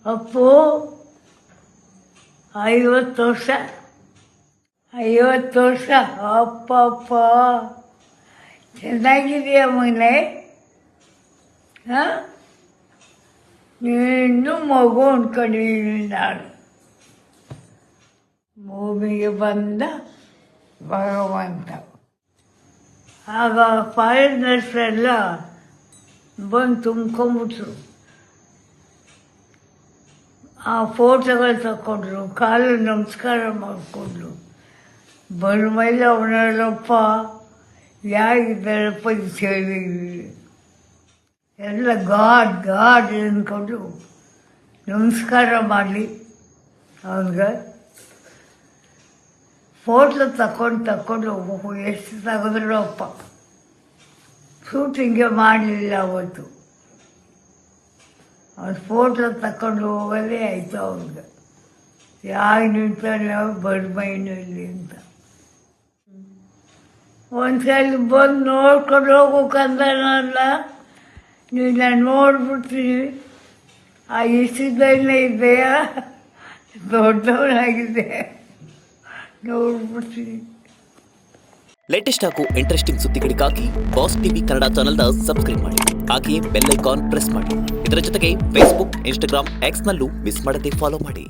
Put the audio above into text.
ಅಪ್ಪು 50 ವರ್ಷ 50 ವರ್ಷ ಅಪ್ಪಪ್ಪ ಚೆನ್ನಾಗಿದೆಯಾ ಮಗನೇ? ಹಾಂ, ನೀನು ಮಗು ಅಂದ್ಕೊಂಡಿದ್ದೀನಿ ನಾನು. ಭೂಮಿಗೆ ಬಂದ ಭಗವಂತ. ಆಗ ಫಾರಿನರ್ಸೆಲ್ಲ ಬಂದು ತುಂಬ್ಕೊಂಬಿಟ್ರು. ಆ ಫೋಟೋಗಳು ತಗೊಂಡ್ರು, ಕಾಲು ನಮಸ್ಕಾರ ಮಾಡಿಕೊಂಡ್ರು. ಬಂದ್ಮೇಲೆ ಅವನಲ್ಲಪ್ಪ ಯಾರಿದ್ದಾರಪ್ಪ ಈ ಸೇವೆಗೆ ಎಲ್ಲ ಗಾಡ್ ಅಂದ್ಕೊಂಡು ನಮಸ್ಕಾರ ಮಾಡಲಿ ಅವನಿಗೆ. ಫೋಟೋ ತಗೊಂಡು ಎಷ್ಟು ತೆಗೆದ್ರು ಅಪ್ಪ. ಶೂಟಿಂಗೇ ಮಾಡಲಿಲ್ಲ ಅವತ್ತು. ಅವ್ನು ಫೋಟೋ ತಗೊಂಡು ಹೋಗೋದೇ ಆಯಿತು ಅವ್ನಿಗೆ. ಯಾರು ನಿಂತಾನೆ ಬರ್ಮೈನಲ್ಲಿ ಅಂತ. ಒಂದ್ಸಲ ಬಂದು ನೋಡ್ಕೊಂಡು ಹೋಗೋಕಂದನಲ್ಲ, ನೀನು ನೋಡ್ಬಿಡ್ತೀನಿ. ಆ ಇಷ್ಟದಲ್ಲೇ ಇದೆಯಾ, ದೊಡ್ಡವನಾಗಿದೆ, ನೋಡ್ಬಿಡ್ತೀನಿ. ಲೇಟೆಸ್ಟ್ ಹಾಗೂ ಇಂಟ್ರೆಸ್ಟಿಂಗ್ ಸುದ್ದಿಗಳಿಗಾಗಿ ಬಾಸ್ ಟಿವಿ ಕನ್ನಡ ಚಾನೆಲ್ನ ಸಬ್ಸ್ಕ್ರೈಬ್ ಮಾಡಿ. ಹಾಗೆಯೇ ಬೆಲ್ ಐಕಾನ್ ಪ್ರೆಸ್ ಮಾಡಿ. ಇದರ ಜೊತೆಗೆ ಫೇಸ್ಬುಕ್, ಇನ್ಸ್ಟಾಗ್ರಾಮ್, ಎಕ್ಸ್ನಲ್ಲೂ ಮಿಸ್ ಮಾಡದೆ ಫಾಲೋ ಮಾಡಿ.